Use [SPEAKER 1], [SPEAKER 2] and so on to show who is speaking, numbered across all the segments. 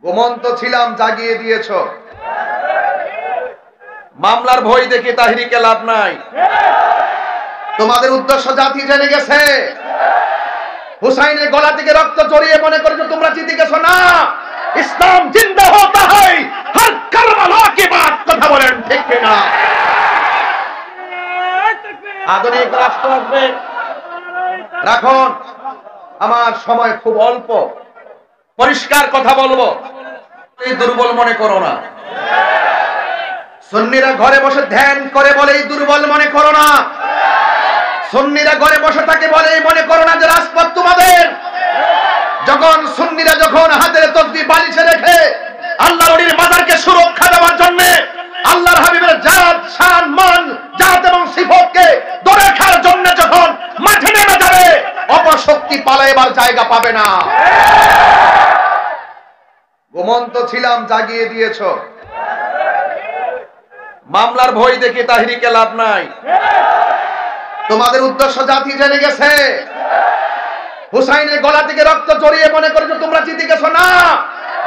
[SPEAKER 1] ঘুমন্ত ছিলাম জাগিয়ে দিয়েছ। মামলার ভয় দেখে তাহরিকে লাভ নাই। তোমাদের উদ্দেশ্য জাতি জেনে গেছে। হুসাইনের গলা থেকে রক্ত জড়িয়ে মনে করেছো তোমরা জিতে গেছো। না, ইসলাম জিন্দা হতা হয় হর কারবালা কি বাত। কথা বলেন ঠিক কিনা? আধুনিক রাষ্ট্র আসবে। রাখুন, আমার সময় খুব অল্প, পরিষ্কার কথা বলবো। এই দুর্বল মনে করো না। সুন্নিরা ঘরে বসে ধ্যান করে বলে এই দুর্বল মনে করো না। সুন্নিরা ঘরে বসে থাকে বলে মনে করো না যে রাজপথ তোমাদের। যখন সুন্নিরা যখন হাতের তসবিহ বালিশে রেখে আল্লাহর ওলির মাজারকে সুরক্ষা দেওয়ার জন্য আল্লাহর হাবিবের জাত শান মান জাত এবং সিফতকে ধরে রাখার জন্য যখন মাঠে নেমে যাবে, অপশক্তি পালাইবার জায়গা পাবে না। ঘুমন্ত ছিলাম জাগিয়ে দিয়েছ। মামলার ভয় দেখে তাহরিকে লাভ নাই। তোমাদের উদ্দেশ্য জাতি জেনে গেছে। হুসাইনের গলা থেকে রক্ত জড়িয়ে মনে করেছো তোমরা জিতে গেছো। না,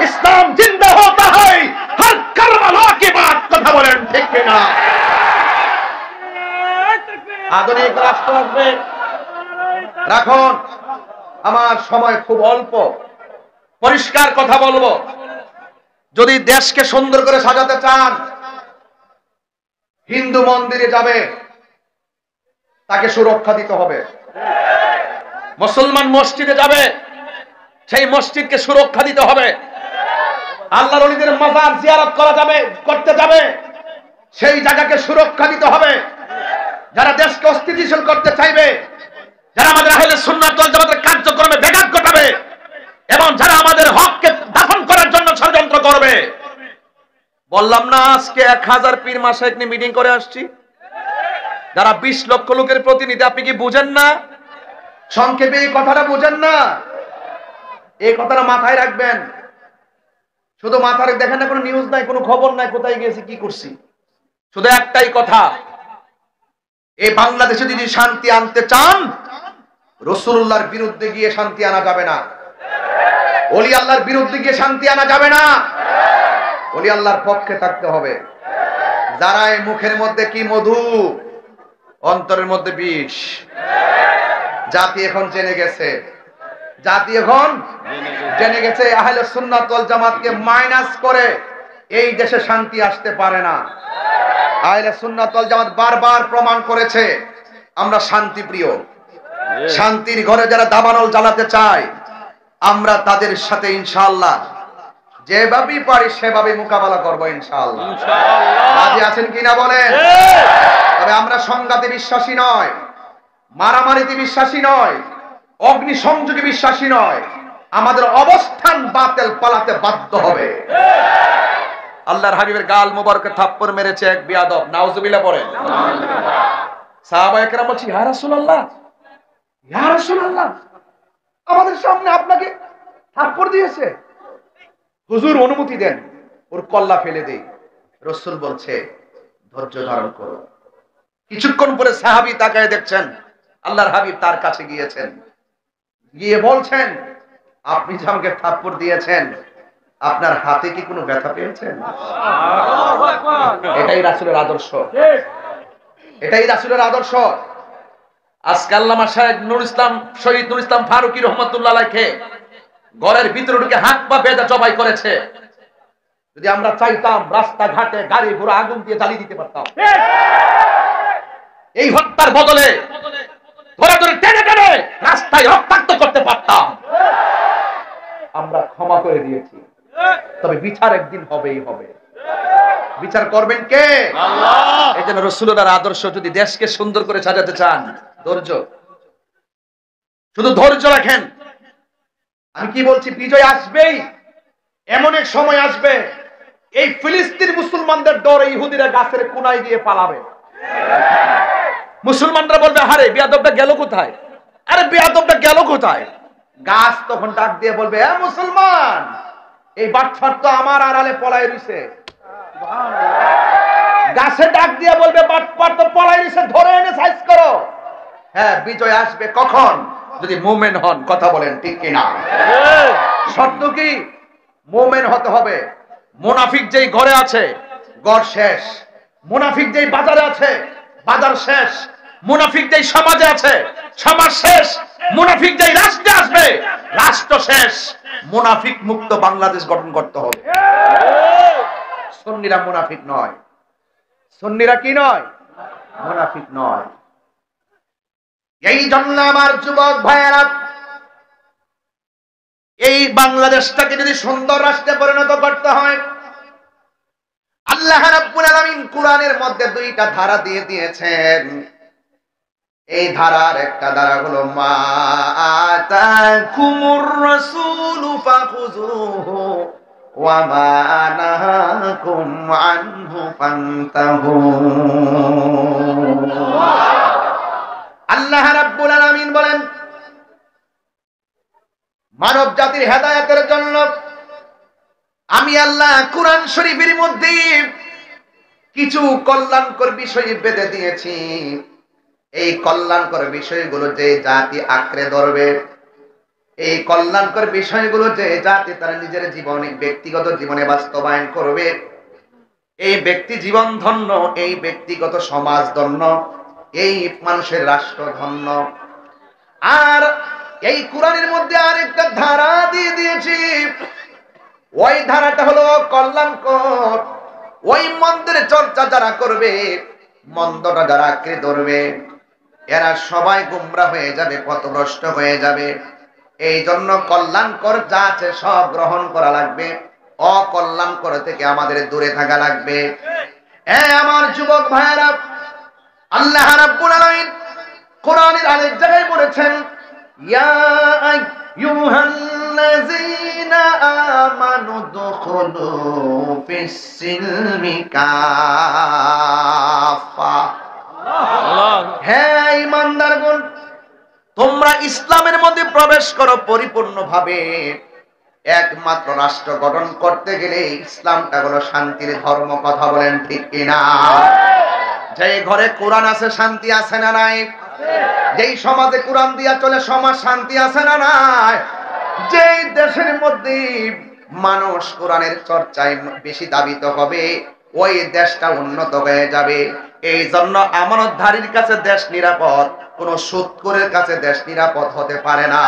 [SPEAKER 1] ইসলাম জিন্দা হতা হয় হর কারবালা কি বাত। কথা বলেন ঠিক কিনা? আধুনিক রাষ্ট্র আসবে। রাখুন, আমার সময় খুব অল্প, পরিষ্কার কথা বলবো। যদি দেশকে সুন্দর করে সাজাতে চান, হিন্দু মন্দিরে যাবে, তাকে সুরক্ষা দিতে হবে। মুসলমান মসজিদে যাবে, সেই মসজিদকে সুরক্ষা দিতে হবে। আল্লাহর ওলিদের মাজার জিয়ারত করা যাবে, করতে যাবে, সেই জায়গাকে সুরক্ষা দিতে হবে। যারা দেশকে অস্থিতিশীল করতে চাইবে, যারা আমাদের আহলে সুন্নাত ওয়াল জামাতের কার্যক্রমে ব্যাঘাত ঘটাবে এবং যারা আমাদের হককে দাফন করার জন্য ষড়যন্ত্র করবে, বললাম না আজকে 1000 পীর মাশায়েখ নিয়ে মিটিং করে আসছি। যারা 20 লক্ষ লোকের প্রতিনিধি, আপনি কি বুঝেন না? সংক্ষেপে এই কথাটা বুঝেন না? এই কথাটা মাথায় রাখবেন। শুধু মাথায় দেখেন না, কোনো নিউজ নাই, কোনো খবর নাই, কোথায় গেছি কি করছি। শুধু একটাই কথা, এই বাংলাদেশে যদি শান্তি আনতে চান, রাসূলুল্লাহর বিরুদ্ধে গিয়ে শান্তি আনা যাবে না। ওলি আল্লাহর বিরুদ্ধে গিয়ে শান্তি আনা যাবে না। ওলি আল্লাহর পক্ষে থাকতে হবে। যারা এই মুখের মধ্যে কি মধু, অন্তরের মধ্যে বিষ। জাতি এখন জেনে গেছে। জাতি এখন জেনে গেছে আহলে সুন্নাত ওয়াল জামাতকে মাইনাস করে এই দেশে শান্তি আসতে পারে না। আহলে সুন্নাত ওয়াল জামাত বারবার প্রমাণ করেছে আমরা শান্তি প্রিয়। শান্তির ঘরে যারা দাবানল জ্বালাতে চায়, আমরা তাদের সাথে ইনশাআল্লাহ যেভাবেই পারি সেভাবে মোকাবেলা করব ইনশাআল্লাহ। রাজি আছেন কিনা বলেন? তবে আমরা সংঘাতে বিশ্বাসী নয়, মারামারিতে বিশ্বাসী নয়, অগ্নি সংযোগে বিশ্বাসী নয়। আমাদের অবস্থান বাতিল, পালাতে বাধ্য হবে। আল্লাহর হাবিবের গাল মোবারকে থাপ্পড় মেরেছে এক বেয়াদব, নাউজুবিল্লাহ পড়েন। সাহাবায়ে কেরাম বলছে, ইয়া রাসূলুল্লাহ, ইয়া রাসূলুল্লাহ, আমাদের সামনে আপনাকে থাপ্পড় দিয়েছে, হুজুর অনুমতি দেন, ওর কল্লা ফেলে দেই। রাসূল বলছে, ধৈর্য ধারণ করো। কিছুক্ষণ পরে সাহাবী তাকায় দেখছেন আল্লাহর হাবিব তার কাছে গিয়েছেন, গিয়ে বলছেন, আপনি যে আমাকে থাপ্পড় দিয়েছেন, আপনার হাতে কি কোনো ব্যথা পেয়েছেন? এটাই রাসূলের আদর্শ, এটাই রাসূলের আদর্শ। আজকে আল্লামা শায়েখ নূর ইসলাম, শহীদ নূর ইসলাম ফারুকী রহমাতুল্লাহ আলাইহি ঘরের ভিতরে ঢুকে হাত পা বেঁধে জবাই করেছে। যদি আমরা চাইতাম, রাস্তাঘাটে গাড়ি ঘোড়া আগুন দিয়ে জ্বালিয়ে দিতে পারতাম। এই হত্যার বদলে ধরে ধরে টেনে টেনে রাস্তায় রক্তাক্ত করতে পারতাম। আমরা ক্ষমা করে দিয়েছি, তবে বিচার একদিন হবেই হবে। বিচার করবেন কে? আল্লাহ। এই জন্য রাসূলুল্লাহর আদর্শ যদি দেশকে সুন্দর করে সাজাতে চান, ধৈর্য, শুধু ধৈর্য রাখেন। আমি কি বলছি, বিজয় আসবেই। এমন এক সময় আসবে, এই ফিলিস্তিন মুসলমানদের ডরে ইহুদিরা গাছের কোনায় দিয়ে পালাবে। মুসলমানরা বলবে, আরে বেয়াদবটা গেল কোথায়, আরে বেয়াদবটা গেল কোথায়। গাছ তখন ডাক দিয়ে বলবে, এ মুসলমান, এই বাটফার তো আমার আড়ালে পলায় রইছে। গাছে ডাক দিয়ে বলবে, বাটফার তো পলায় রইছে, ধরে এনে সাইজ করো। হ্যাঁ, বিজয় আসবে কখন? যদি মুমিন হন। কথা বলেন ঠিক কিনা? শর্ত কি? মুমিন হতে হবে। মুনাফিক যেই ঘরে আছে ঘর শেষ, মুনাফিক যেই বাজারে আছে বাজার শেষ, মুনাফিক যেই সমাজে আছে সমাজ শেষ, মুনাফিক যেই রাষ্ট্রে আসবে রাষ্ট্র শেষ। মুনাফিক মুক্ত বাংলাদেশ গঠন করতে হবে। সুন্নিরা মুনাফিক নয়, সুন্নিরা কি নয়? মুনাফিক নয়। এই জন্য আমার যুবক ভাইয়েরা, এই বাংলাদেশটাকে যদি সুন্দর রাষ্ট্রে পরিণত করতে হয়, আল্লাহ রাব্বুল আলামিন কোরআনের মধ্যে দুইটা ধারা দিয়ে দিয়েছেন। এই ধারার একটা ধারা হলো মা আতাকুমুর রাসূলু ফাখুযুহু ওয়া মা নাহাকুম আনহু ফান্তাহু। আল্লাহ রাব্বুল আলামিন বলেন, মানব জাতির হেদায়েতের জন্য আমি আল্লাহ কোরআন শরীফের মধ্যে কিছু কল্যাণকর বিষয় বেঁধে দিয়েছি। এই কল্যাণকর বিষয়গুলো যে জাতি আঁকড়ে ধরবে, এই কল্যাণকর বিষয়গুলো যে জাতি তারা নিজের জীবনে ব্যক্তিগত জীবনে বাস্তবায়ন করবে, এই ব্যক্তি জীবন ধন্য, এই ব্যক্তিগত সমাজ ধন্য, এই মানুষের রাষ্ট্র ধন্য। আর এই কোরআনের মধ্যে আরেকটা ধারা দিয়ে দিয়েছি, ওই ধারাটা হলো কল্যাণকর। ওই মন্দের চর্চা যারা করবে, মন্দটা যারা আঁকড়ে ধরবে, এরা সবাই গুমরা হয়ে যাবে, পথভ্রষ্ট হয়ে যাবে। এই জন্য কল্যাণকর যা আছে সব গ্রহণ করা লাগবে, অকল্যাণকর থেকে আমাদের দূরে থাকা লাগবে। আমার যুবক ভাইয়েরা, আল্লাহ রাব্বুল আলামিন কোরআনের আরেক জায়গায় বলেছেন, ইয়া আইয়ুহাল্লাযীনা আমানু দুখুলু ফিস-সিলমি কাফা। হে ঈমানদারগণ, তোমরা ইসলামের মধ্যে প্রবেশ করো পরিপূর্ণভাবে। একমাত্র রাষ্ট্র গঠন করতে গেলে ইসলামটা হলো শান্তির ধর্ম। কথা বলেন ঠিক কিনা? যে ঘরে কোরআন আছে শান্তি আছে না নাই? যেই সমাজে কোরআন দিয়া চলে সমাজ শান্তি আছে না নাই? যেই দেশের মধ্যে মানুষ কোরআনের চর্চায় বেশি দাবিত হবে, ওই দেশটা উন্নত হয়ে যাবে। এই জন্য আমানতধারীর কাছে দেশ নিরাপদ, কোন সুদখোরের কাছে দেশ নিরাপদ হতে পারে না।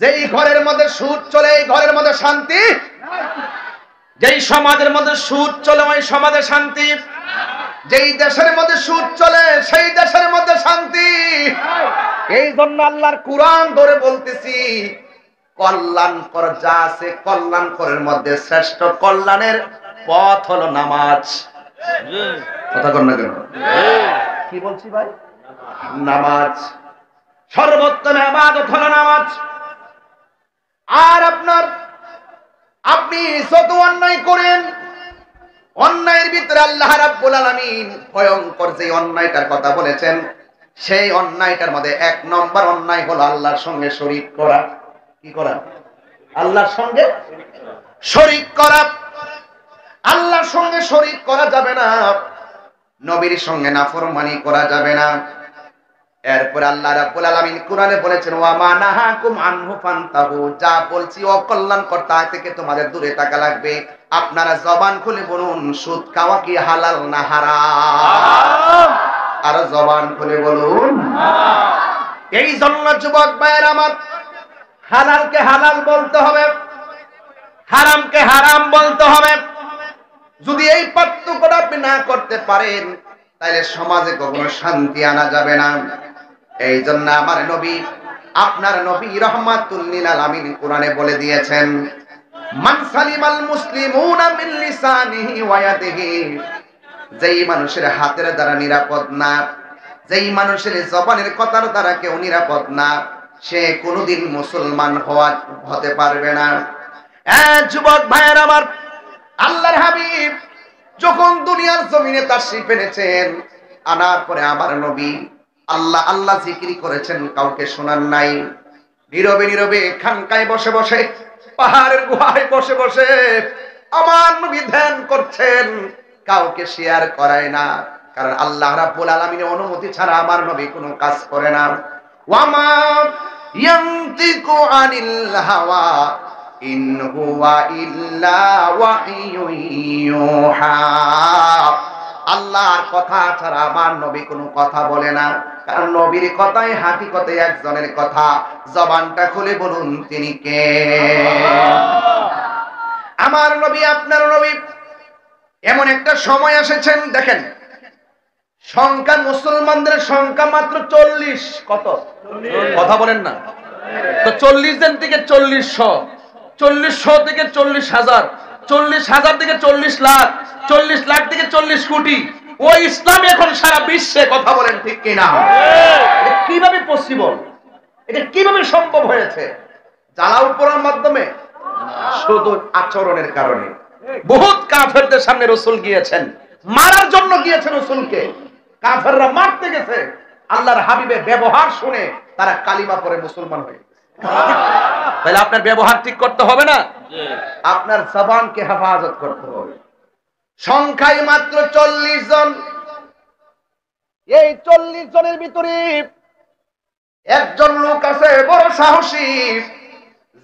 [SPEAKER 1] যেই ঘরের মধ্যে সুদ চলে এই ঘরের মধ্যে শান্তি, যেই সমাজের মধ্যে সুদ চলে ওই সমাজে শান্তি, যেই দেশের মধ্যে সুদ চলে সেই দেশের মধ্যে শান্তি। এই জন্য আল্লাহর কোরআন ধরে বলতেছি, কল্যাণকর যা আছে কল্যাণকরের মধ্যে শ্রেষ্ঠ কল্যাণের পথ হলো নামাজ। কথা কর না কেন? কি বলছি ভাই? নামাজ সর্বোত্তম ইবাদত হলো নামাজ। আর আপনি যত অন্যায় করেন, অন্যায়ের ভিতরে আল্লাহ রাব্বুল আলামিন ভয়ঙ্কর যে অন্যায়টার কথা বলেছেন, সেই অন্যায়টার মধ্যে এক নম্বর অন্যায় হলো আল্লাহর সঙ্গে শরীক করা। কি করা? আল্লাহর সঙ্গে শরীক করা। আল্লাহর সঙ্গে শরীক করা যাবে না, নবীর সঙ্গে নাফরমানি করা যাবে না। এরপর আল্লাহ রাব্বুল আলামিন কোরআনে বলেছেন, ওয়া মা নাহাকুম আনহু ফান্তাহু। যা বলছি অকল্যাণকর তা থেকে তোমাদের দূরে থাকা লাগবে। আপনারা জবান খুলে বলুন, সুদ খাওয়া কি হালাল না হারাম? আর জবান খুলে বলুন। এই জন্য যুবক ভাইয়ের আমার, হালালকে হালাল বলতে হবে, হারামকে হারাম বলতে হবে। যদি এই পার্থক্যটা আপনি না করতে পারেন, তাহলে সমাজে কখনো শান্তি আনা যাবে না। এই জন্য আমার নবী, আপনার নবী রাহমাতুল লিল আলামিন কোরআনে বলে দিয়েছেন, মান সালিমাল মুসলিমুনা মিন লিসানিহি ওয়া ইয়াদিহি। যেই মানুষের হাতের দ্বারা নিরাপদ না, যেই মানুষের জবানের কথার দ্বারা কেউ নিরাপদ না, সে কোনোদিন মুসলমান হতে পারবে না। যুবক ভাইয়ের আমার, আল্লাহর হাবিব যখন দুনিয়ার জমিনে তাশরীফ এনেছেন, আনার পরে আমার নবী আল্লাহ আল্লাহ জিকির করেছেন, কাউকে শোনান নাই। নীরবে নীরবে খানকায় বসে বসে, পাহাড়ের গুহায় বসে বসে আমার নবী ধ্যান করছেন, কাউকে শেয়ার করায় না। কারণ আল্লাহ রাব্বুল আলামিনের অনুমতি ছাড়া আমার নবী কোনো কাজ করে না। ওয়ামা ইয়ানতিকু আনিল হাওয়া ইন হুয়া ইল্লা ওয়াহিয়ুন ইউহা। আল্লাহর কথা ছাড়া আমার নবী কোনো কথা বলে না, কারণ নবীর কথাই হাকিকতে একজনের কথা। জবানটা খুলে বলুন তিনি কে? আমার নবী, আপনার নবী। এমন একটা সময় এসেছেন, দেখেন সংখ্যা, মুসলমানদের সংখ্যা মাত্র 40। কত? কথা বলেন না তো। 40 জন থেকে 4000, 4000 থেকে 40,000, 40,000 থেকে 40 লাখ, 40 লাখ থেকে 40 কোটি। ওই ইসলাম এখন সারা বিশ্বে। কথা বলেন ঠিক কিনা? এটা কিভাবে পসিবল? এটা কিভাবে সম্ভব হয়েছে? জ্বালাও পোড়ার মাধ্যমে? শুধু আচরণের কারণে। বহুত কাফেরদের সামনে রাসূল গিয়েছেন, মারার জন্য গিয়েছেন রাসূলকে। কাফেররা মারতে গেছে, আল্লাহর হাবিবের ব্যবহার শুনে তারা কালিমা পড়ে মুসলমান হয়ে গেছে। তাহলে আপনার ব্যবহার ঠিক করতে হবে না? আপনার জবানকে হেফাজত করতে হবে। সংখ্যায় মাত্র 40 জন। এই 40 জনের ভিতরে একজন লোক আছে বড় সাহসী,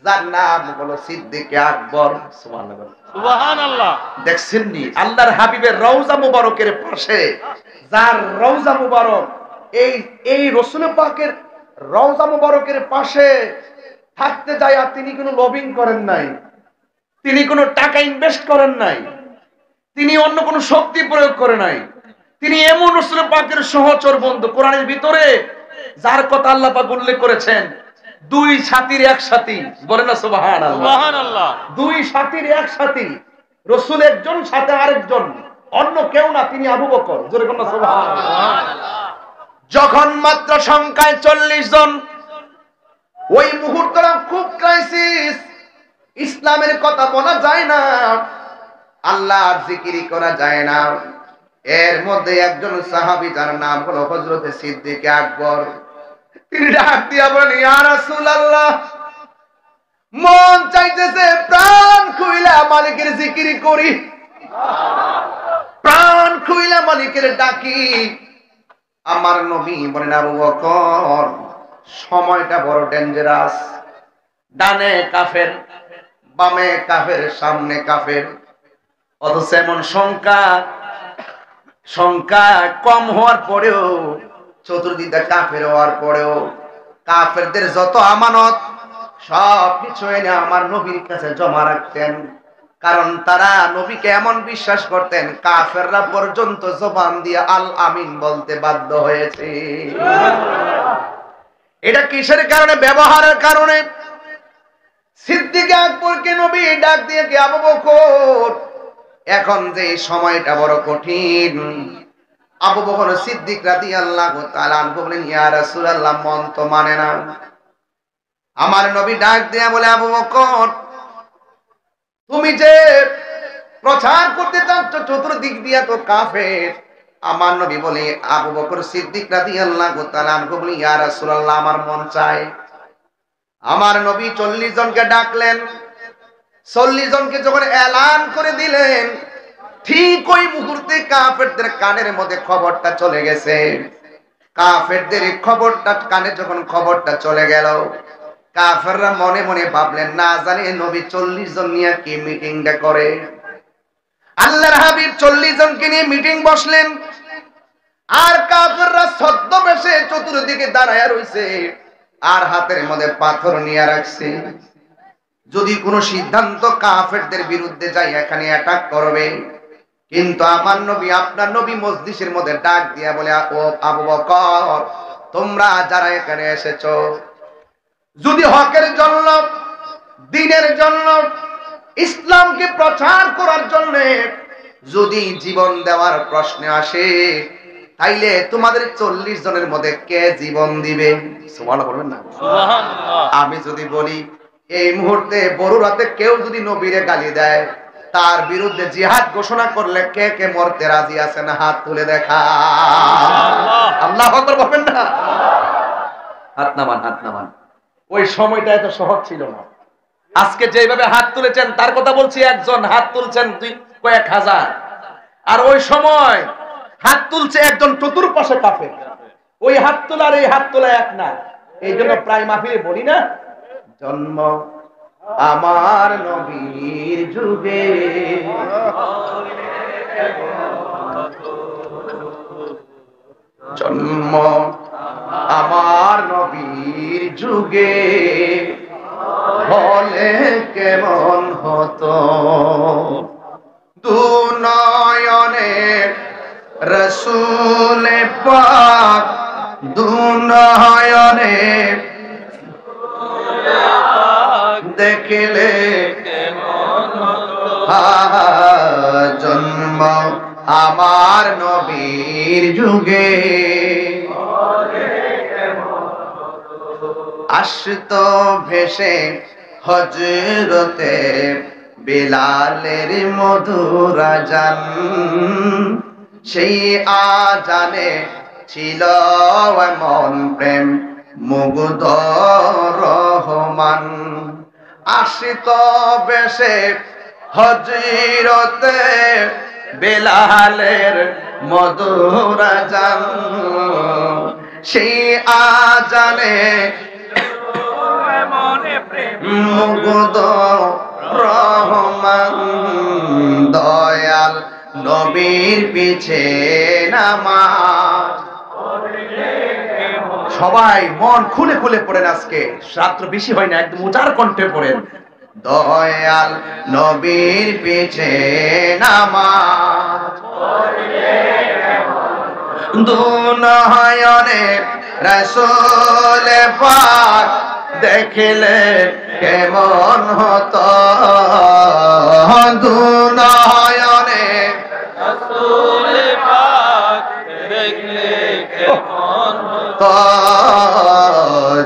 [SPEAKER 1] যার নাম হলো সিদ্দিক আকবর। সুবহানাল্লাহ। দেখছেন নি আল্লাহর হাবিবের রওজা মুবারকের পাশে, যার রওজা মুবারক, এই রাসূল পাকের রওজা মুবারকের পাশে থাকতে যায়, আর তিনি কোনো লবিং করেন নাই, তিনি কোনো টাকা ইনভেস্ট করেন নাই, তিনি অন্য কোনো শক্তি প্রয়োগ করে নাই। তিনি এমন রাসূল পাকের সহচর বন্ধু। কোরআনের ভিতরে যার কথা আল্লাহ পাক উল্লেখ করেছেন, 2 সাথীর এক সাথী। বলেন না সুবহানাল্লাহ। সুবহানাল্লাহ। 2 সাথীর এক সাথী। রাসূল একজন, সাথে আরেকজন, অন্য কেউ না, তিনি আবু বকর। জোরে বলেন না সুবহানাল্লাহ। যখন মাত্র সংখ্যায় 40 জন, ওই মুহূর্তটা খুব ক্রাইসিস। ইসলামের কথা বলা যায় না, আল্লাহর জিকির করা যায় না। এর মধ্যে একজন সাহাবী, যার নাম হলো হযরত সিদ্দিক আকবর, তিনি ডাক দিয়া বলেন, ইয়া রাসূলুল্লাহ, মন চাইতেছে প্রাণ খুইলা মালিকের জিকির করি, প্রাণ খুইলা মালিকের ডাকি। আমার নবী বলেন, আবু বকর, সময়টা বড় ডেঞ্জারাস। ডানে কাফের, বামে কাফের, সামনে কাফের। অথচ এমন সংখ্যা কম হওয়ার পরেও, চতুর্দিকে কাফের হওয়ার পরেও, কাফেরদের যত আমানত সব কিছু এনে আমার নবীর কাছে জমা রাখতেন। কারণ তারা নবীকে এমন বিশ্বাস করতেন, কাফেররা পর্যন্ত জবান দিয়ে আল আমিন বলতে বাধ্য হয়েছে। এটা কিসের কারণে? ব্যবহারের কারণে। সিদ্দিক আকবরকে নবী ডাক দিয়ে, কে আবু বকর, এখন যে সময়টা বড় কঠিন। আবু বকর সিদ্দিক রাদিয়াল্লাহু তাআলা আনহু বলেন, ইয়া রাসূলুল্লাহ, মন তো মানে না। আমার নবী ডাক দিয়া বলে, আবু বকর, তুমি যে প্রচার করতে চাচ্ছ চতুর্দিক দিয়া তো কাফের। আমার নবী বলে, আবু বকর সিদ্দিক রাদিয়াল্লাহু তাআলা আনহু বলে, ইয়া রাসূলুল্লাহ, আমার মন চায়। আমার নবী 40 জনকে ডাকলেন। 40 জনকে যখন এলান করে দিলেন, ঠিক ওই মুহূর্তে কাফেরদের কানের মধ্যে খবরটা চলে গেছে। কাফেরদের খবরটা কানে যখন খবরটা চলে গেল, কাফেররা মনে মনে ভাবলেন, না জানি নবী 40 জন নিয়ে কি মিটিংটা করে। আল্লাহর হাবিব 40 জনকে নিয়ে মিটিং বসলেন, আর কাফেররা ছদ্মবেশে চতুর্দিকে দাঁড়ায়া রইছে, আর হাতের মধ্যে পাথর নিয়ে রাখছে। যদি কোনো সিদ্ধান্ত কাফেরদের বিরুদ্ধে যায়, এখানে অ্যাটাক করবে। কিন্তু আমার নবী, আপনার নবী মজলিসের মধ্যে ডাক দিয়া বলে, ও আবু বকর, তোমরা যারা এখানে এসেছো, যদি হকের জন্য, দ্বীনের জন্য, ইসলামকে প্রচার করার জন্য যদি জীবন দেওয়ার প্রশ্ন আসে, তাইলে তোমাদের 40 জনের মধ্যে কে জীবন দিবে? সুবহানাল্লাহ বলবেন না? সুবহানাল্লাহ। আমি যদি বলি, এই মুহূর্তে বড়রাতে কেউ যদি নবীরে গালি দেয়, তার বিরুদ্ধে জিহাদ ঘোষণা করলে কে কে মরতে রাজি আছেন? হাত তুলে দেখা। আল্লাহু আকবার বলবেন না? হাত নামান, হাত নামান। ওই সময়টা এত সহজ ছিল না। আজকে যেভাবে হাত তুলেছেন তার কথা বলছি, একজন হাত তুলছেন কয়েক হাজার, আর ওই সময় হাত তুলছে একজন চতুর্পাশে কাফের। ওই হাত তোলার এই হাত তোলা এক না। এই জন্য প্রায় মাহফিলে বলি না, জন্ম আমার নবীর যুগে, জন্ম আমার নবীর যুগে হলে কেমন হতো, দু নয়নে রসুল পাক, দু নয়নে দেখলে জন্ম আমার নবীর যুগে আসতো ভেসে হযরতে বেলালের মধুর আযান, সেই আযানে ছিল এমন প্রেম মুগ্ধ রহমান, আসতো ভেসে হযরতে বেলালের মধুর আযান, সেই আযানে মুগ্ধ রহমান, দয়াল নবীর পিছে নামাজ। সবাই মন খুলে খুলে পড়েন, আজকে রাত্র বেশি হয় না, একদম উজাড় কণ্ঠে পড়েন, দয়াল নবীর পিছে নামাজ। দু নয়নে রাসূল পাক দেখলে কেমন হতো, দু নয়নে রাসূল পাক দেখলে কেমন হতো,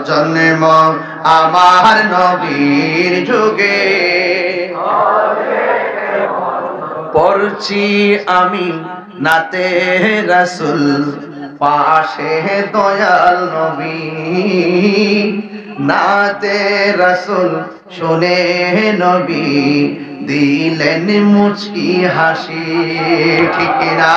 [SPEAKER 1] জন্ম আমার নবীর যুগে পড়ছি আমি নাতে রাসূল, পাশে দয়াল নবী, নাতে রাসূল শুনে নবী দিলেন মুচকি হাসি, ঠিক না?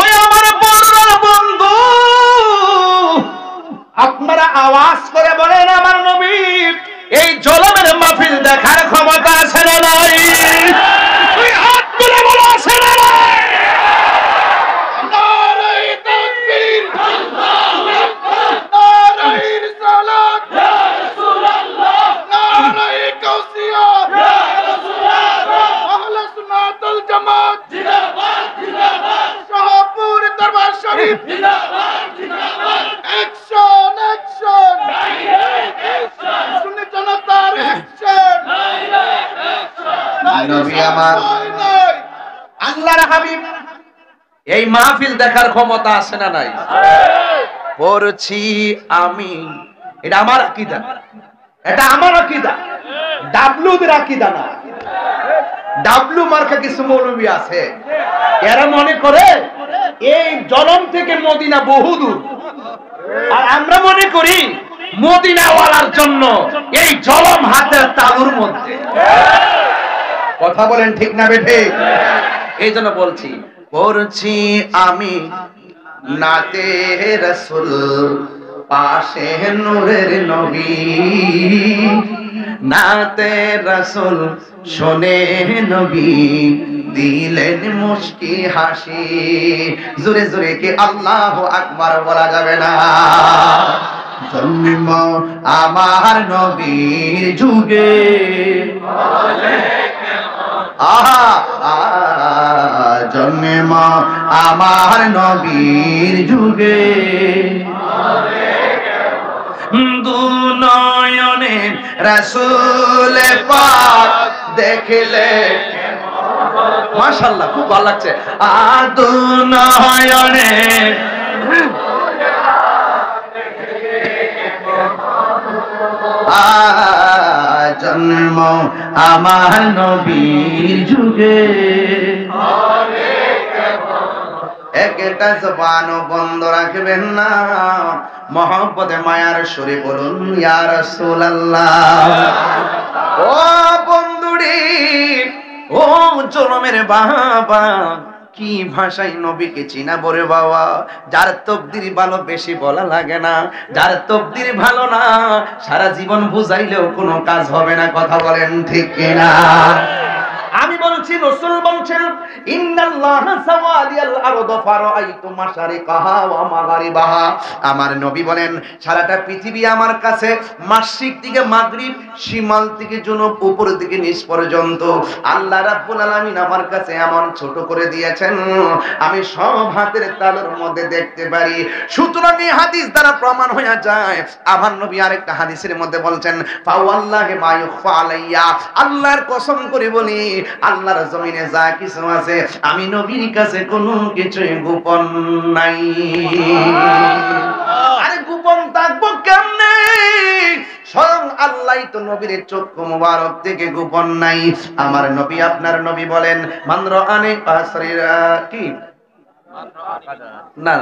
[SPEAKER 1] ওই আমার বড় বন্ধু, আপনারা আওয়াজ করে বলেন আমার নবীর এই জলমের মাহফিল দেখার ক্ষমতা আছে না নাই? তুই হাত তুলে বলো আছে না নাই? নারায়ে তাকবীর, আল্লাহু আকবার, নারায়ে রিসালাত, ইয়া রাসূলুল্লাহ, নারায়ে কাউসিয়া, ইয়া রাসূলুল্লাহ, আহলে সুন্নাত ওয়াল জামাত জিন্দাবাদ জিন্দাবাদ, শাহপুর দরবার শরীফ জিন্দাবাদ জিন্দাবাদ, অ্যাকশন অ্যাকশন, ডাইরেক্ট অ্যাকশন, সুন্নি জনতার অ্যাকশন, ডাইরেক্ট অ্যাকশন। নবী আমার আল্লাহর হাবিব এই মাহফিল দেখার ক্ষমতা আছে না নাই? পড়ছি আমি, এটা আমার আকীদা, এটা আমার আকীদা, ডাবলুদের আকীদা না। ডাবলু মার্কা কিছু মৌলবী আছে, এরা মনে করে এই জলম থেকে মদিনা বহুদূর, আর আমরা মনে করি মদিনাওয়ালার জন্য এই জলম হাতের তালুর মধ্যে। কথা বলেন ঠিক না বেঠে? এই জন্য বলছি, পড়ছি আমি নাতে রাসূল, পাশে নূরের নবী, নাতে রাসূল শোনে নবী দিলেন মুচকি হাসি। জোরে জোরে কি আল্লাহু আকবার বলা যাবে না? জন্ম আমার নবীর যুগে, আহা জন্ম আমার নবীর যুগে, দু নয়নে রাসূল পাক দেখলে, মাশাআল্লাহ খুব ভালো লাগছে, দু নয়নে জন্ম আমার নবীর যুগে। একটা জবান বন্ধ রাখবেন না, মহব্বতে মায়ার সুরে বলুন ইয়া রাসূলুল্লাহ। ও বন্ধুরে, ও জনমের বাবা, কি ভাষায় নবীকে চিনাবো রে বাবা? যার তকদির ভালো বেশি বলা লাগে না, যার তকদির ভালো না সারা জীবন বুঝাইলেও কোনো কাজ হবে না। কথা বলেন ঠিক কিনা? আমি বলছি, রাসূল বলছেন ইন্নাল্লাহা সাওয়ালিয়াল আরদ ফারাআইতু মাশারিকাহা ওয়া মাগারিবাহা। আমার নবী বলেন সারাটা পৃথিবী আমার কাছে মাশরিক থেকে মাগরিব, শিমাল থেকে জুনুব, উপর থেকে নিচ পর্যন্ত আল্লাহ রাব্বুল আলামিন আমার কাছে এমন ছোট করে দিয়েছেন আমি সব হাতের তালুর মধ্যে দেখতে পারি। সুতরাং এই হাদিস দ্বারা প্রমাণ হয়ে যায়। আমার নবী আরেকটা হাদিসের মধ্যে বলছেন ফাওয়াল্লাহি মা ইউখফা আলাইয়া, আল্লাহর কসম করে বলি আল্লাহর জমিনে যা কিছু আছে আমি নবীর কাছে কোনো কিছুই গোপন নাই। আরে গোপন থাকবো কেমনে? স্বয়ং আল্লাহই তো নবীর চক্ষু মুবারক থেকে গোপন নাই। আমার নবী আপনার নবী বলেন মান রাআনি আসরিরা কি না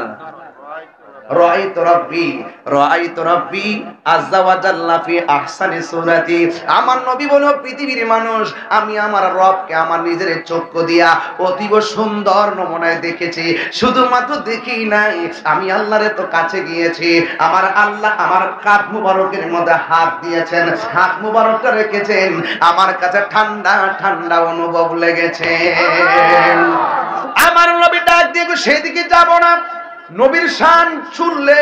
[SPEAKER 1] রাআইতু রাব্বি আযজা ওয়া জাল্লা ফি আহসানি সূরাতি। আমার নবী বলো পৃথিবীর মানুষ আমি আমার রবকে আমার নিজের চক্ষু দিয়া অতীব সুন্দর নমুনায় দেখেছি। শুধুমাত্র দেখি নাই, আমি আল্লাহরে তো কাছে গিয়েছি। আমার আল্লাহ আমার কাঁধ মুবারকের মধ্যে হাত দিয়েছেন, হাত মুবারকটা রেখেছেন, আমার কাছে ঠান্ডা ঠান্ডা অনুভব লেগেছে। আমার নবী ডাক দিয়ে সেদিকে যাব না। নবীর শান শুনলে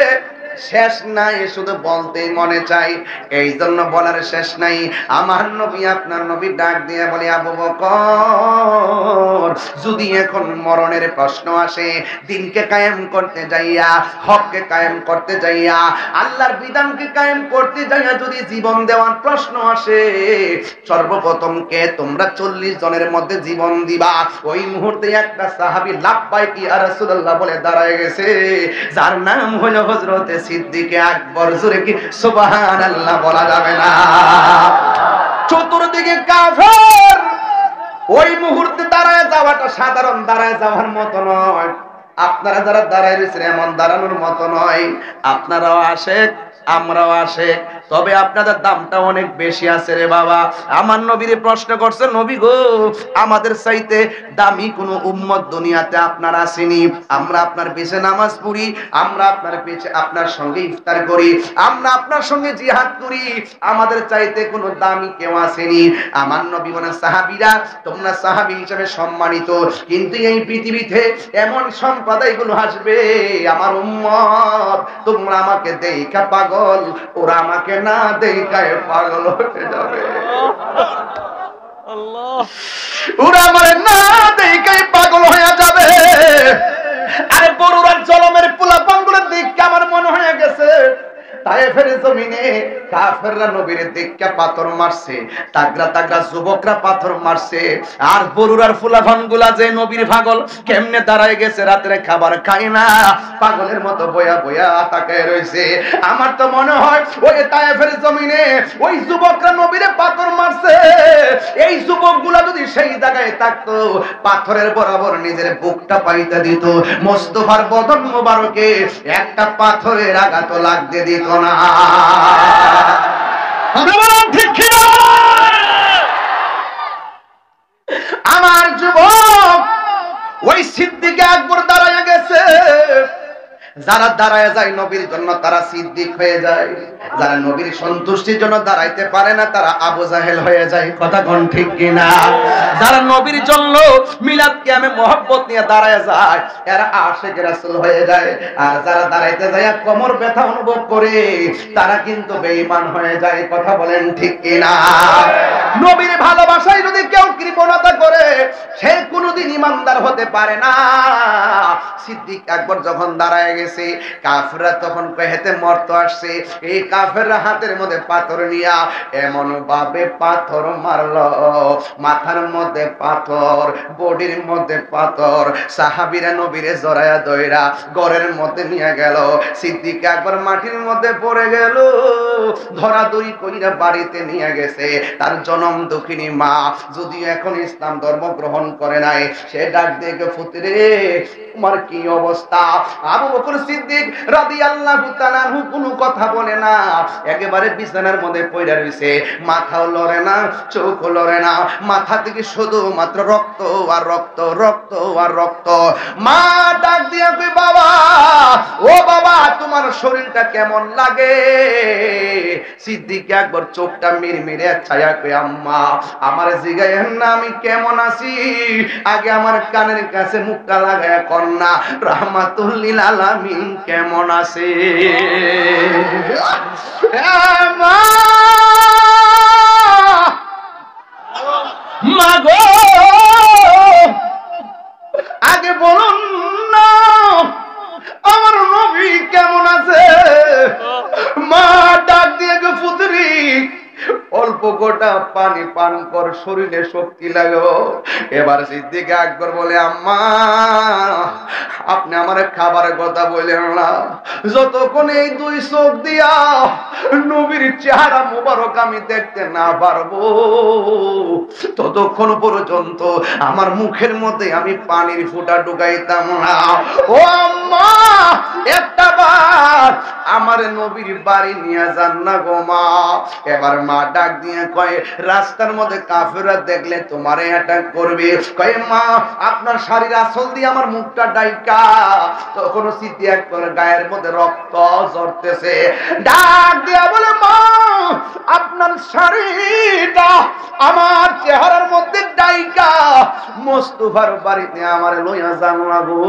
[SPEAKER 1] শেষ নাই, শুধু বলতেই মনে চাই, এই জন্য বলার শেষ নাই। আমার নবী আপনার নবী ডাক দিয়ে বলে আবু বকর যদি এখন মরণের প্রশ্ন আসে, দিনকে কায়েম করতে যাইয়া, হককে কায়েম করতে যাইয়া, আল্লাহর বিধানকে কায়েম করতে যাইয়া যদি জীবন দেওয়ার প্রশ্ন আসে, সর্বপ্রথম কে তোমরা 40 জনের মধ্যে জীবন দিবা? ওই মুহূর্তে একটা সাহাবী লাব্বাইক ইয়া রাসূলুল্লাহ বলে দাঁড়ায় গেছে, যার নাম হলো হযরতে সিদ্দিক আকবর। জোরে কি সুবহানাল্লাহ বলা যাবে না? চতুর্দিকে কাফের। ওই মুহূর্তে দাঁড়ায় যাওয়াটা সাধারণ দাঁড়ায় যাওয়ার মতো নয়। আপনারা যারা দাঁড়ায় রয়েছেন এমন দাঁড়ানোর মতো নয়। আপনারাও আশেক, আমরাও আশেক, তবে আপনাদের দামটা অনেক বেশি আছে রে বাবা। আমার নবীরে প্রশ্ন করছে, নবী গো আমাদের চাইতে দামি কোন উম্মত দুনিয়াতে আপনার আসেনি। আমরা আপনার পিছে নামাজ পড়ি, আমরা আপনার পিছে আপনার সঙ্গে ইফতার করি, আমরা আপনার সঙ্গে জিহাদ করি, আমাদের চাইতে কোনো দামি কেউ আসেনি। আমার নবী বলেন সাহাবীরা তোমরা সাহাবী হিসেবে সম্মানিত, কিন্তু এই পৃথিবীতে এমন সম্প্রদায়গুলো আসবে আমার উম্মত তোমরা আমাকে দেখা পাগল, ওরা আমাকে না দেখায় পাগল হয়ে যাবে। ওরা আমারে না দেখায় পাগল হয়ে যাবে। আরে বড়ুরার জলমের পোলাপানগুলো দেখে আমার মনে হয়ে গেছে তায়েফের জমিনে কাফেররা নবীর দেখে পাথর মারছে, তাগরা তাগরা যুবকরা পাথর মারছে, আর বরুরার ফুলাফানগুলা যে নবীর পাগল কেমনে দাঁড়ায় গেছে, রাতের খাবার খায় না, পাগলের মতো বয়া বয়া তাকায় রয়েছে। আমার তো মনে হয় ওই তায়েফের জমিনে ওই যুবকরা নবীরে পাথর মারছে, এই যুবকগুলা যদি সেই জায়গায় থাকতো পাথরের বরাবর নিজের বুকটা পাইতে দিত, মোস্তফার বদন মোবারকে একটা পাথরের আঘাত লাগতে দিত না। আমার যুবক ওই সিদ্দিক আকবর দাঁড়ায় গেছে। যারা দাঁড়ায় যায় নবীর জন্য তারা সিদ্দিক হয়ে যায়, যারা নবীর সন্তুষ্টির জন্য দাঁড়াইতে পারে না তারা আবু জাহেল হয়ে যায়। কথা কোন ঠিক কিনা? যারা নবীর জন্য মিলাদ কিয়ামে মহব্বত নিয়ে দাঁড়ায় যায় এরা আশিক রাসূল হয়ে যায়, আর যারা দাঁড়াইতে যায় কোমর ব্যথা অনুভব করে তারা কিন্তু বেঈমান হয়ে যায়। কথা বলেন ঠিক কিনা? নবীর ভালোবাসায় যদি কেউ কৃপণতা করে সে কোনোদিন ঈমানদার হতে পারে না। সিদ্দিক আকবর যখন দাঁড়ায় গেছে কাফেররা তখন কহেতে মরত আসছে, এই কাফেররা হাতের মধ্যে পাথর নিয়া এমন ভাবে পাথর মারলো, মাথার মধ্যে পাথর, বডির মধ্যে পাথর, সাহাবীরা নবীরে জড়ায়া দইরা ঘরের মধ্যে নিয়ে গেল। সিদ্দিক আকবর মাটির মধ্যে পড়ে গেল, ধরাধরি কইরা বাড়িতে নিয়ে গেছে। তার জনম দুঃখিনী মা যদিও এখন ইসলাম ধর্ম গ্রহণ করে নাই। সে ডাক দিয়ে ফুতরে তোমার কি অবস্থা? আবু বকর সিদ্দিক রাদিয়াল্লাহু তাআলা আনহু কোনো কথা বলে না, একেবারে বিছানার মধ্যে পড়ে রইছে, মাথাও লড়ে না, চোখও লড়ে না, মাথা থেকে শুধু মাত্র রক্ত আর রক্ত, রক্ত আর রক্ত। মা ডাক দিয়া কই বাবা, ও বাবা তোমার শরীরটা কেমন লাগে? সিদ্দিক একবার চোখটা মিরমিরে ছায়া কই আম্মা আমার জিগায়েন না আমি কেমন আছি, আগে আমার কানের কাছে মুখটা লাগায়া কন্যা রাহমাতুল লিল আলামিন কেমন আছে? মা গো আগে বলুন না আমার নবী কেমন আছে? মা ডাক দিয়ে গো পুত্রী অল্প গোটা পানি পান কর, শরীরে শক্তি লাগো। এবার সিদ্দিক আকবর বলে আম্মা আপনি আমার খাবারের কথা বললেন না, যতক্ষণ এই দুই চোখ দিয়া নবীর চেহারা মুবারক আমি দেখতে না পারবো ততক্ষণ পর্যন্ত আমার মুখের মধ্যে আমি পানির ফোঁটা ঢুকাইতাম না। ও আম্মা একটা বার আমার নবীর বাড়ি নিয়ে যান না গো মা। এবার মা ডাক দিয়ে কয় রাস্তার মধ্যে কাফেররা দেখলে তোমারে অ্যাটাক করবে, কয় মা আপনার শাড়ির আঁচল দিয়ে আমার মুখটা ডাইকা। তখন সিদ্দিক করে গায়ের মধ্যে রক্ত ঝরতেছে, ডাক দিয়া বলে মা আপনার শাড়িটা আমার চেহারার মধ্যে ডাইকা মোস্তফার বাড়িতে আমার লইয়া যান না গো।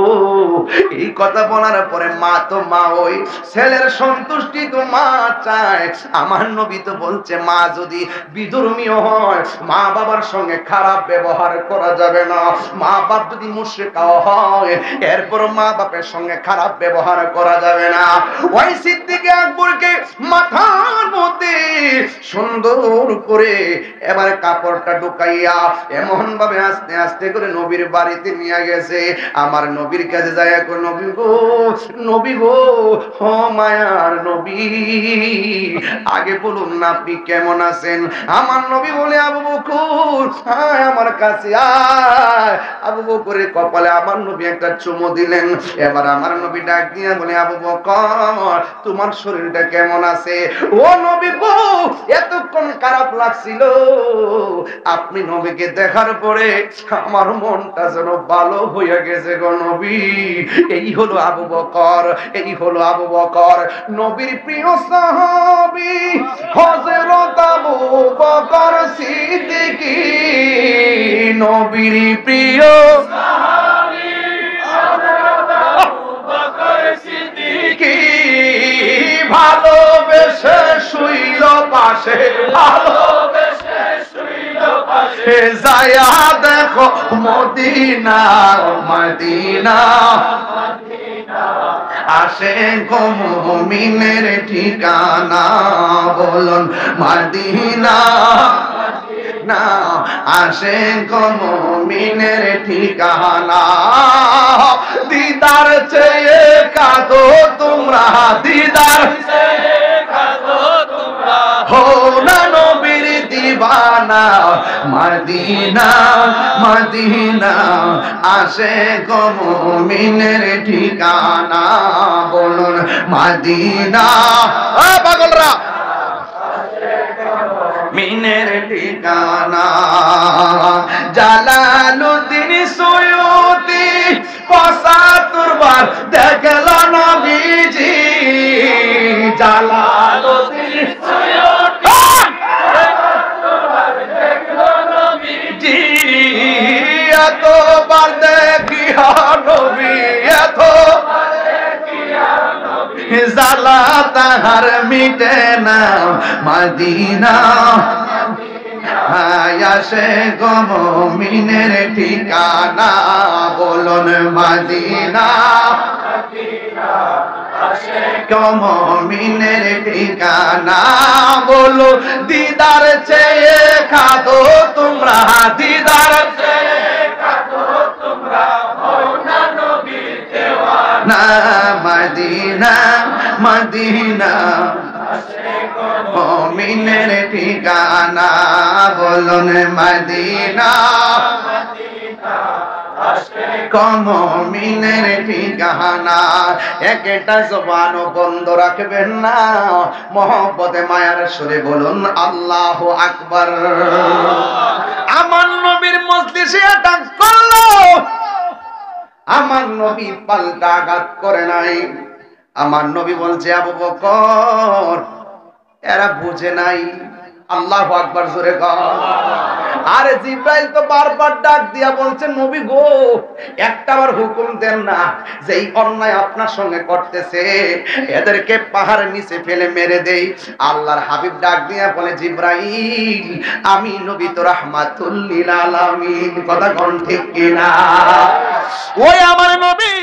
[SPEAKER 1] এই কথা বলার পরে মা তো মা, ওই ছেলের সন্তুষ্টি তো মা চায়। আমার নবী তো বলছে মা যদি বিধর্মীয় হয় মা বাবার সঙ্গে খারাপ ব্যবহার করা যাবে না, মা বাপ যদি মুশরিক হয় এরপর মা বাপের সঙ্গে খারাপ ব্যবহার করা যাবে না। ওই সিদ্দিক আকবরকে মাথার মধ্যে সুন্দর করে এবার কাপড়টা ঢুকাইয়া এমন ভাবে আস্তে আস্তে করে নবীর বাড়িতে নিয়ে গেছে। আমার নবীর কাছে যায় এখন নবী গো, নবী গো, হ মায়ার নবী আগে বলুন না আপনি কেমন আছেন? আমার নবী বলে আবু বকর আয় আমার কাছে আয়। আবু বকরের কপালে আমার নবী একটা চুমু দিলেন। এবার আমার নবী ডাক দিয়ে বলে আবু বকর তোমার শরীরটা কেমন আছে? ও নবী গো এতক্ষণ খারাপ লাগছিল, আপনি নবীকে দেখার পরে আমার মনটা যেন ভালো হয়ে গেছে গো নবী। এই হলো আবু বকর, এই হলো আবু বকর নবীর প্রিয় সাহাবী হযরত আবু বকর সিদ্দিক, নবীর প্রিয় সাহাবী হযরত আবু বকর সিদ্দিক, ভালোবেসে শুইল পাশে, ভালোবেসে শুইল পাশে, যায়া দেখো মদিনা মদিনা আসে গো মুমিনের ঠিকানা, বলুন মদিনা না আসে গো মুমিনের ঠিকানা। দিদার চেয়ে কাঁদো তোমরা, দিদার চেয়ে কাঁদো তোমরা, হো না নবীর দিবানা, মদিনা মদিনা আসে গো মুমিনের ঠিকানা, বলুন মদিনা। পাগলরা মিনের ঠিকানা। জালালউদ্দিন সুয়ুতি ৭৫ বার দেখল নবীজি, জালালউদ্দিন সুয়ুতি ৭৫ বার দেখল নবীজি, এতবার দেখিয়া নবী, এতবার দেখিয়া নবী, জালা তাহার মিটে না মদিনা আসে গো মুমিনের ঠিকানা, বলুন মদিনা আসে গো মুমিনের ঠিকানা, বলো দিদার চেয়ে কাঁদো তোমরা, দিদার চেয়ে কাঁদো তোমরা, হও না নবীর দেওয়ানা। না মদিনা মদিনা মুমিনের ঠিকানা বলুন মদিনা মুমিনের ঠিকানা একটা জবান বন্ধ রাখবেন না মহব্বতে মায়ার সুরে বলুন আল্লাহু আকবার আমার নবীর মজলিসে আঘাত করলো আমার নবী পাল্টা আঘাত করে নাই আমার নবী বলছে আবু বকর এরা বুঝে নাই আল্লাহু আকবার জোরে কর আরে জিব্রাইল তো বারবার ডাক দিয়া বলছে নবী গো একটাবার হুকুম দেন না যে এই অন্যায় আপনার সঙ্গে করতেছে এদেরকে পাহাড়ের নিচে ফেলে মেরে দেই আল্লাহর হাবিব ডাক দিয়া বলে জিব্রাইল আমি নবী তো রাহমাতুল লিল আলামিন কথা কোন ঠিক কিনা ওই আমার নবী